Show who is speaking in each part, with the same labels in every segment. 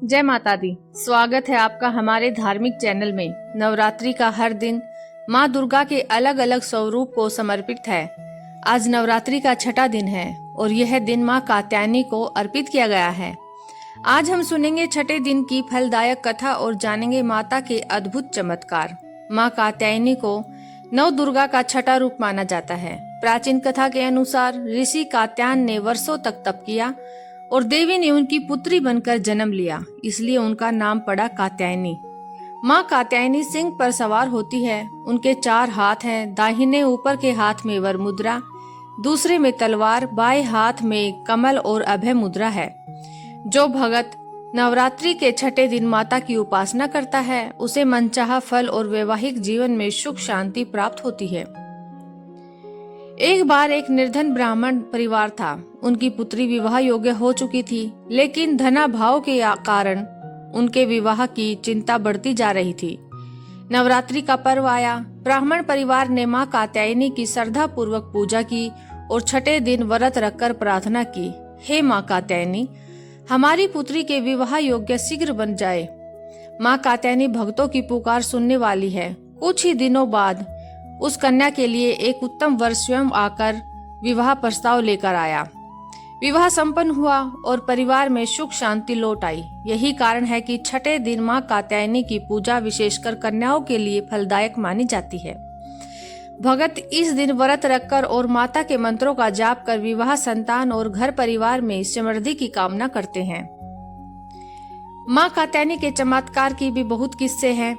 Speaker 1: जय माता दी। स्वागत है आपका हमारे धार्मिक चैनल में। नवरात्रि का हर दिन माँ दुर्गा के अलग अलग स्वरूप को समर्पित है। आज नवरात्रि का छठा दिन है और यह दिन माँ कात्यायनी को अर्पित किया गया है। आज हम सुनेंगे छठे दिन की फलदायक कथा और जानेंगे माता के अद्भुत चमत्कार। माँ कात्यायनी को नव दुर्गा का छठा रूप माना जाता है। प्राचीन कथा के अनुसार ऋषि कात्यायन ने वर्षों तक तप किया और देवी ने उनकी पुत्री बनकर जन्म लिया, इसलिए उनका नाम पड़ा कात्यायनी। माँ कात्यायनी सिंह पर सवार होती है। उनके 4 हाथ हैं। दाहिने ऊपर के हाथ में वर मुद्रा, दूसरे में तलवार, बाएं हाथ में कमल और अभय मुद्रा है। जो भगत नवरात्रि के छठे दिन माता की उपासना करता है उसे मनचाहा फल और वैवाहिक जीवन में सुख शांति प्राप्त होती है। एक बार एक निर्धन ब्राह्मण परिवार था। उनकी पुत्री विवाह योग्य हो चुकी थी, लेकिन धनाभाव के कारण उनके विवाह की चिंता बढ़ती जा रही थी। नवरात्रि का पर्व आया। ब्राह्मण परिवार ने माँ कात्यायनी की श्रद्धा पूर्वक पूजा की और छठे दिन व्रत रखकर प्रार्थना की, हे माँ कात्यायनी, हमारी पुत्री के विवाह योग्य शीघ्र बन जाए। माँ कात्यायनी भक्तों की पुकार सुनने वाली है। कुछ ही दिनों बाद उस कन्या के लिए एक उत्तम वर स्वयं आकर विवाह प्रस्ताव लेकर आया। विवाह संपन्न हुआ और परिवार में सुख शांति लौट आई। यही कारण है कि छठे दिन माँ कात्यायनी की पूजा विशेषकर कन्याओं के लिए फलदायक मानी जाती है। भगत इस दिन व्रत रखकर और माता के मंत्रों का जाप कर विवाह, संतान और घर परिवार में समृद्धि की कामना करते हैं। माँ कात्यायनी के चमत्कार की भी बहुत किस्से हैं।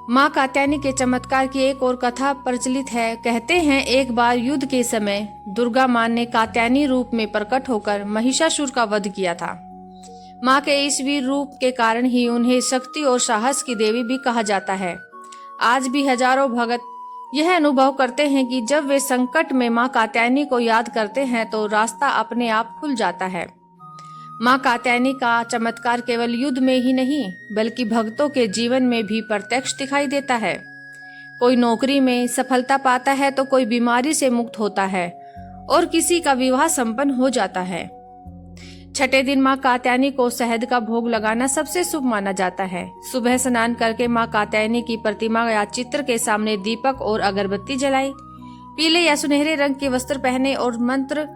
Speaker 1: माँ कात्यायनी के चमत्कार की एक और कथा प्रचलित है। कहते हैं एक बार युद्ध के समय दुर्गा माँ ने कात्यायनी रूप में प्रकट होकर महिषासुर का वध किया था। माँ के इस वीर रूप के कारण ही उन्हें शक्ति और साहस की देवी भी कहा जाता है। आज भी हजारों भगत यह अनुभव करते हैं कि जब वे संकट में माँ कात्यायनी को याद करते हैं तो रास्ता अपने आप खुल जाता है। माँ कात्यायनी का चमत्कार केवल युद्ध में ही नहीं बल्कि भक्तों के जीवन में भी प्रत्यक्ष दिखाई देता है। कोई नौकरी में सफलता पाता है तो कोई बीमारी से मुक्त होता है और किसी का विवाह संपन्न हो जाता है। छठे दिन माँ कात्यायनी को शहद का भोग लगाना सबसे शुभ माना जाता है। सुबह स्नान करके माँ कात्यायनी की प्रतिमा या चित्र के सामने दीपक और अगरबत्ती जलाई, पीले या सुनहरे रंग के वस्त्र पहने और मंत्र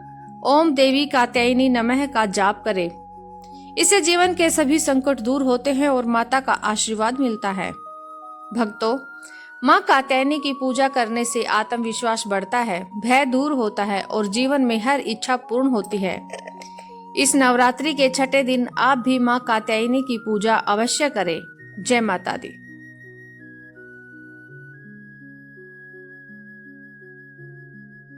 Speaker 1: ओम देवी कात्यायनी नमः का जाप करें। इससे जीवन के सभी संकट दूर होते हैं और माता का आशीर्वाद मिलता है। भक्तों, माँ कात्यायनी की पूजा करने से आत्मविश्वास बढ़ता है, भय दूर होता है और जीवन में हर इच्छा पूर्ण होती है। इस नवरात्रि के छठे दिन आप भी माँ कात्यायनी की पूजा अवश्य करें। जय माता दी।